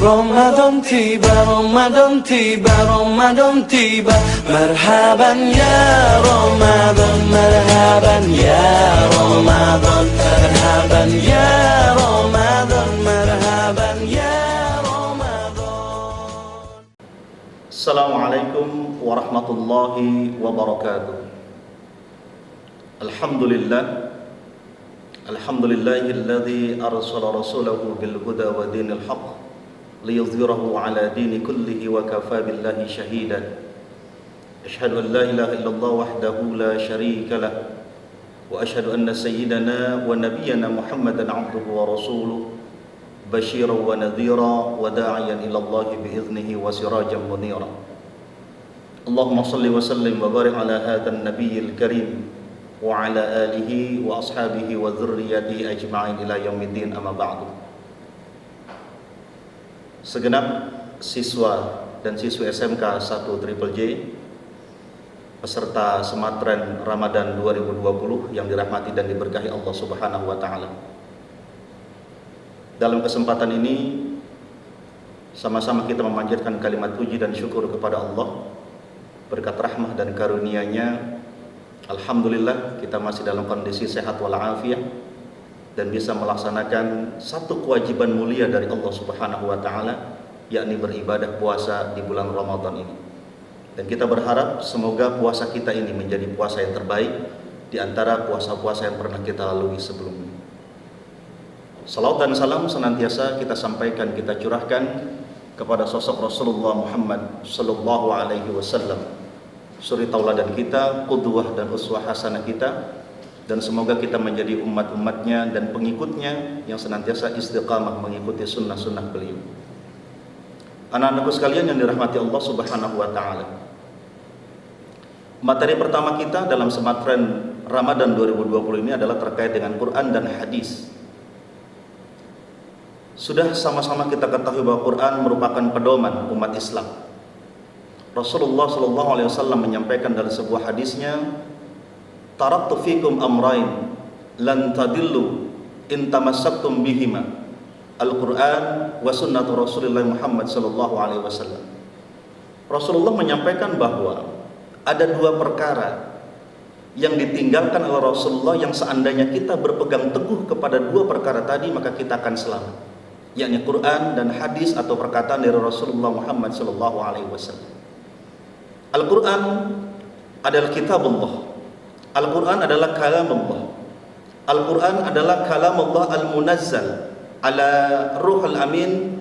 Ramadan tiba, Ramadan tiba, Ramadan tiba. Marhaban ya Ramadan, marhaban ya Ramadan, marhaban ya Ramadan, marhaban ya Ramadan. Assalamualaikum warahmatullahi wabarakatuh. Alhamdulillahilladzi arsala rasulahu bil huda wa dinil haqq liyudhhirahu ala dini kullihi wa kafa billahi shahidan. Asyhadu an la ilaha illallah wahdahu la syarika lah wa asyhadu anna sayyidana wa nabiyyana Muhammadan abduhu wa rasuluh basyiran wa nadhira wa da'iyan ila Allah bi idhnihi wa sirajan munira. Allahumma salli wa sallim wa barik ala hadzal nabiyil karim wa ala alihi wa ashabihi wa dzurriyyatihi ajma'in ila yaumiddin, amma ba'du. Segenap siswa dan siswi SMK 1 Triple J peserta Sematren Ramadan 2020 yang dirahmati dan diberkahi Allah Subhanahu wa taala. Dalam kesempatan ini sama-sama kita memanjatkan kalimat puji dan syukur kepada Allah. Berkat rahmah dan karunia-Nya, alhamdulillah kita masih dalam kondisi sehat walafiat dan bisa melaksanakan satu kewajiban mulia dari Allah Subhanahu wa taala, yakni beribadah puasa di bulan Ramadan ini. Dan kita berharap semoga puasa kita ini menjadi puasa yang terbaik di antara puasa-puasa yang pernah kita lalui sebelumnya. Salawat dan salam senantiasa kita sampaikan, kita curahkan kepada sosok Rasulullah Muhammad sallallahu alaihi wasallam, suri tauladan kita, qudwah dan uswah hasanah kita. Dan semoga kita menjadi umat-umatnya dan pengikutnya yang senantiasa istiqamah mengikuti sunnah-sunnah beliau. Anak-anakku sekalian yang dirahmati Allah Subhanahu wa ta'ala, materi pertama kita dalam Sematren Ramadan 2020 ini adalah terkait dengan Quran dan hadis. Sudah sama-sama kita ketahui bahwa Quran merupakan pedoman umat Islam. Rasulullah SAW menyampaikan dalam sebuah hadisnya, taraktu fikum amrain lan tadillu in tamassaktum bihima, Al-Quran wa sunnatu Rasulullah Muhammad sallallahu alaihi wasallam. Rasulullah menyampaikan bahwa ada dua perkara yang ditinggalkan oleh Rasulullah yang seandainya kita berpegang teguh kepada dua perkara tadi maka kita akan selamat, yakni Quran dan hadis atau perkataan dari Rasulullah Muhammad sallallahu alaihi wasallam. Al-Quran adalah kitabullah. Al-Quran adalah kalam Allah. Al-Quran adalah kalam Allah al-munazzal ala ruhul amin.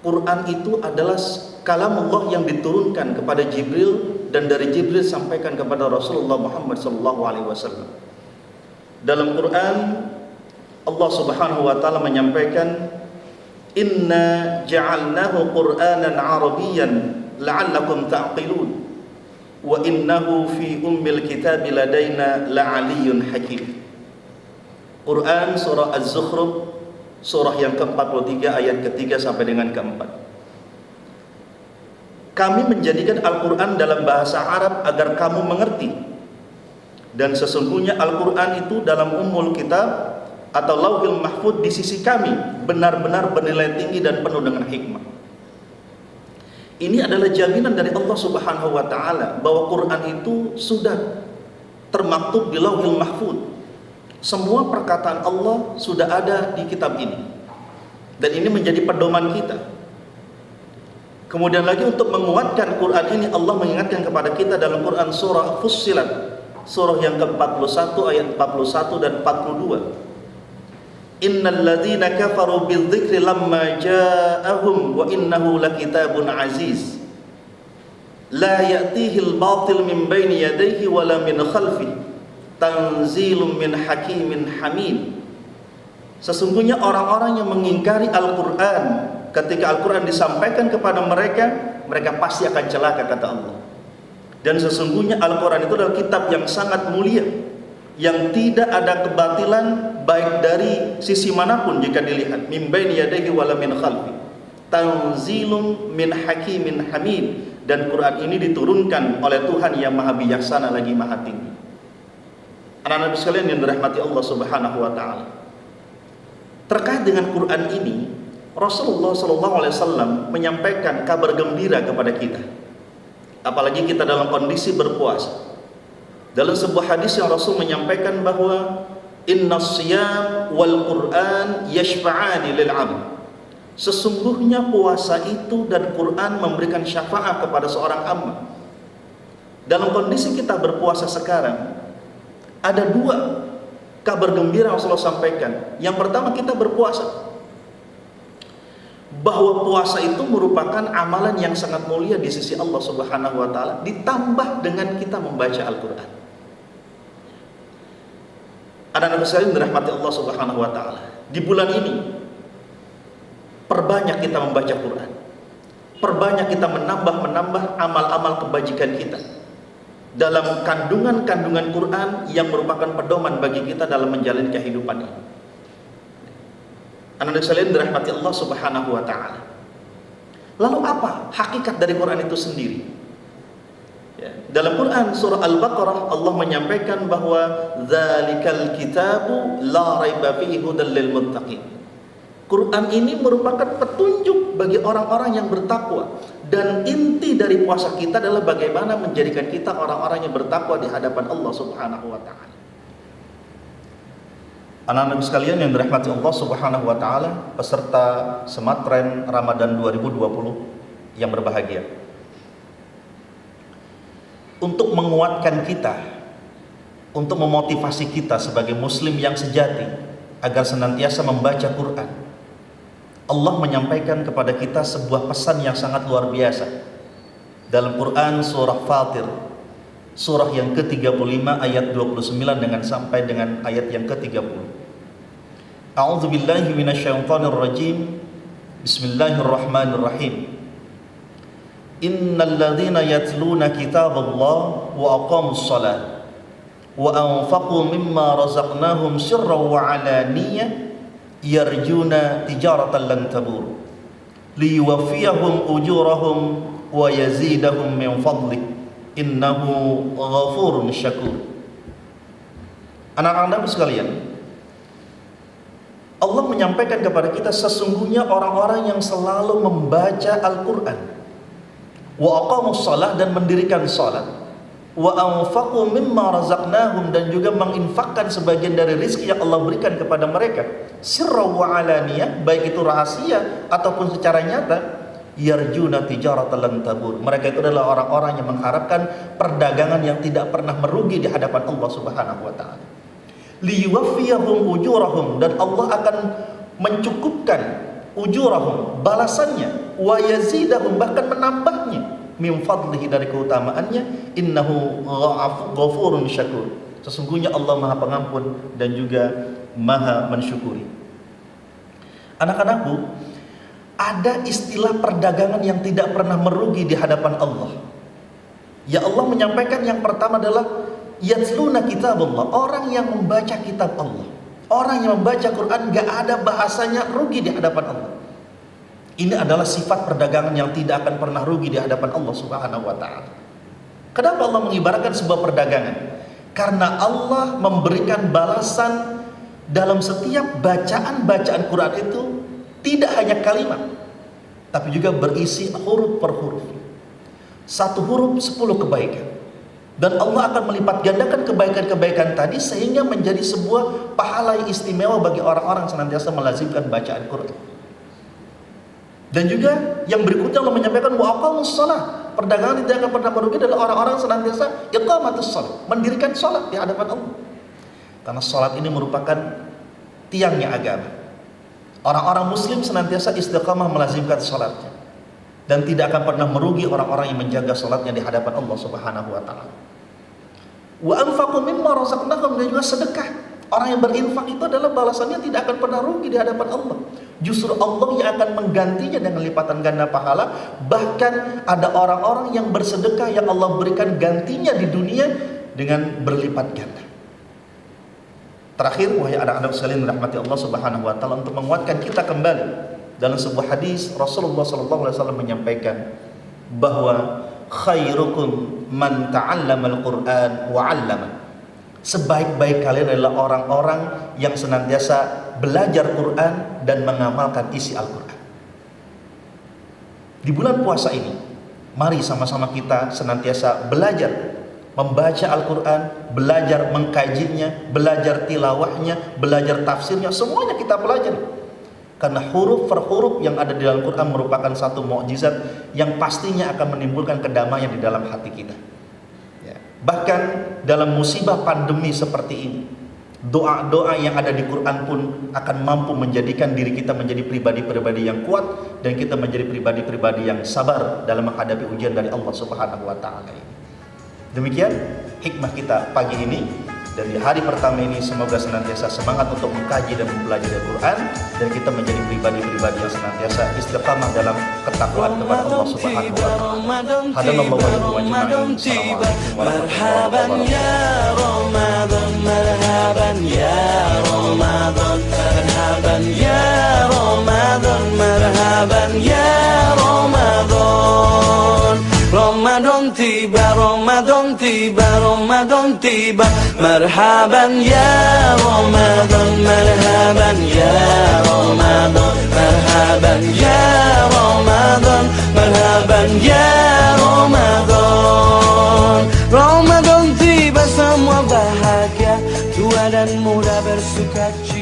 Quran itu adalah kalam Allah yang diturunkan kepada Jibril dan dari Jibril sampaikan kepada Rasulullah Muhammad SAW. Dalam Quran Allah Subhanahu wa taala menyampaikan, inna ja'alnahu Qur'anan Arabiyyan la'allakum ta'qilun wa innahu fi ummil kitabi ladaina la'aliyyun hakim. Quran surah Az-Zukhruf surah yang ke-43 ayat ke-3 sampai dengan ke-4. Kami menjadikan Al-Quran dalam bahasa Arab agar kamu mengerti, dan sesungguhnya Al-Quran itu dalam ummul kitab atau lauhil mahfud di sisi kami benar-benar bernilai tinggi dan penuh dengan hikmah. Ini adalah jaminan dari Allah Subhanahu wa taala bahwa Quran itu sudah termaktub di Lauhil Mahfuz. Semua perkataan Allah sudah ada di kitab ini. Dan ini menjadi pedoman kita. Kemudian lagi untuk menguatkan Quran ini, Allah mengingatkan kepada kita dalam Quran surah Fussilat, surah yang ke-41 ayat 41 dan 42. Innal ladzina kafaru bidzikri lamma ja'ahum wa innahu lakitabun aziz la ya'tihil batil min baini yadayhi wala min khalfihi tanzilun min hakimin hamid. Sesungguhnya orang-orang yang mengingkari Al-Quran, ketika Al-Quran disampaikan kepada mereka, mereka pasti akan celaka, kata Allah. Dan sesungguhnya Al-Quran itu adalah kitab yang sangat mulia, yang tidak ada kebatilan baik dari sisi manapun jika dilihat. Min baini yadayhi wala min khalfi tanzilun min hakimin hamid. Dan Quran ini diturunkan oleh Tuhan yang maha bijaksana lagi maha tinggi. Anak-anak sekalian yang dirahmati Allah Subhanahu wa taala, terkait dengan Quran ini Rasulullah SAW menyampaikan kabar gembira kepada kita, apalagi kita dalam kondisi berpuasa. Dalam sebuah hadis yang Rasul menyampaikan bahwa innas siyam wal Qur'an yashfa'ani lil 'abd. Sesungguhnya puasa itu dan Quran memberikan syafaat kepada seorang hamba. Dalam kondisi kita berpuasa sekarang, ada dua kabar gembira yang Rasulullah sampaikan. Yang pertama, kita berpuasa, bahwa puasa itu merupakan amalan yang sangat mulia di sisi Allah Subhanahu wa taala, ditambah dengan kita membaca Al-Qur'an. Anak-anak sekalian dirahmati Allah Subhanahu wa taala, di bulan ini perbanyak kita membaca Quran, perbanyak kita menambah amal-amal kebajikan kita dalam kandungan-kandungan Quran yang merupakan pedoman bagi kita dalam menjalani kehidupan ini. Anak-anak sekalian dirahmati Allah Subhanahu wa taala. Lalu apa hakikat dari Quran itu sendiri? Ya, dalam Quran surah Al-Baqarah Allah menyampaikan bahwa dzalikal kitabu la raiba fihi hudal lil muttaqin. Quran ini merupakan petunjuk bagi orang-orang yang bertakwa, dan inti dari puasa kita adalah bagaimana menjadikan kita orang-orang yang bertakwa di hadapan Allah Subhanahu wa taala. Anak-anak sekalian yang dirahmati Allah Subhanahu wa taala, peserta Sematren Ramadan 2020 yang berbahagia. Untuk menguatkan kita, untuk memotivasi kita sebagai muslim yang sejati agar senantiasa membaca Quran, Allah menyampaikan kepada kita sebuah pesan yang sangat luar biasa. Dalam Quran surah Fatir, surah yang ke-35 ayat 29 sampai dengan ayat yang ke-30. A'udzubillahi minasyaitonir rajim. Bismillahirrahmanirrahim. Innal ladzina yatluna kitaballah wa aqamus shalah wa anfaqu mimma razaqnahum sirran wa 'alaniyah yarjuna tijaratan lan tabur liyuwaffiyahum ujurahum wa yazidahum min fadlih innahu ghafurun syakur. Anak-anak sekalian, Allah menyampaikan kepada kita sesungguhnya orang-orang yang selalu membaca Al-Quran, wa aqamus shalah, dan mendirikan salat, wa anfaqu mimma razaqnahum, dan juga menginfakkan sebagian dari rezeki yang Allah berikan kepada mereka, sirra wa alaniyah, baik itu rahasia ataupun secara nyata, yarjuna tijaratan lan tabur. Mereka itu adalah orang-orang yang mengharapkan perdagangan yang tidak pernah merugi di hadapan Allah Subhanahu wa taala. Liyuwaffiyahum ujurahum, dan Allah akan mencukupkan ujurahum, balasannya, wa yazidahum, bahkan menambahnya, min fadlihi, dari keutamaannya, innahu ghafurun syakur. Sesungguhnya Allah Maha Pengampun dan juga Maha mensyukuri. Anak-anakku, ada istilah perdagangan yang tidak pernah merugi di hadapan Allah. Ya, Allah menyampaikan yang pertama adalah yatluna kitabullah, orang yang membaca kitab Allah, orang yang membaca Quran, gak ada bahasanya rugi di hadapan Allah. Ini adalah sifat perdagangan yang tidak akan pernah rugi di hadapan Allah Subhanahu wa taala. Kenapa Allah mengibaratkan sebuah perdagangan? Karena Allah memberikan balasan dalam setiap bacaan-bacaan Quran itu, tidak hanya kalimat, tapi juga berisi huruf per huruf. Satu huruf 10 kebaikan. Dan Allah akan melipat gandakan kebaikan-kebaikan tadi sehingga menjadi sebuah pahala yang istimewa bagi orang-orang senantiasa melazimkan bacaan Quran. Dan juga yang berikutnya Allah menyampaikan wa aqamus shalah, perdagangan tidak akan pernah merugi adalah orang-orang senantiasa iqamatus shalah, mendirikan salat di hadapan Allah. Karena salat ini merupakan tiangnya agama. Orang-orang muslim senantiasa istiqamah melazimkan salatnya, dan tidak akan pernah merugi orang-orang yang menjaga salatnya di hadapan Allah Subhanahu wa taala. Wa anfaqu mimma razaqnahum, dan juga sedekah. Orang yang berinfak itu adalah balasannya tidak akan pernah rugi di hadapan Allah. Justru Allah yang akan menggantinya dengan lipatan ganda pahala. Bahkan ada orang-orang yang bersedekah yang Allah berikan gantinya di dunia dengan berlipat ganda. Terakhir, wahai anak-anak sekalian rahmati Allah Subhanahu wa taala, untuk menguatkan kita kembali, dalam sebuah hadis Rasulullah SAW menyampaikan bahwa khairukum man ta'allama al-Quran wa 'allama. Sebaik-baik kalian adalah orang-orang yang senantiasa belajar Quran dan mengamalkan isi Al-Quran. Di bulan puasa ini, mari sama-sama kita senantiasa belajar membaca Al-Quran, belajar mengkajinya, belajar tilawahnya, belajar tafsirnya, semuanya kita pelajari. Karena huruf per huruf yang ada di dalam Quran merupakan satu mukjizat yang pastinya akan menimbulkan kedamaian di dalam hati kita. Ya. Bahkan dalam musibah pandemi seperti ini, doa-doa yang ada di Quran pun akan mampu menjadikan diri kita menjadi pribadi-pribadi yang kuat dan kita menjadi pribadi-pribadi yang sabar dalam menghadapi ujian dari Allah Subhanahu wa taala ini. Demikian hikmah kita pagi ini, dan di hari pertama ini semoga senantiasa semangat untuk mengkaji dan mempelajari Al-Quran, dan kita menjadi pribadi-pribadi yang senantiasa istiqamah dalam ketakwaan kepada Allah Subhanahu wa taala. Hadanallahu wa iyyakum ajma'in. Assalamualaikum warahmatullahi wabarakatuh. مرحبا يا رمضان مرحبا يا رمضان مرحبا يا رمضان رمضان tiba رمضان tiba رمضان tiba مرحبا يا رمضان مرحبا يا رمضان مرحبا يا رمضان مرحبا يا رمضان رمضان tiba semua bahagia tua dan muda bersuka cita.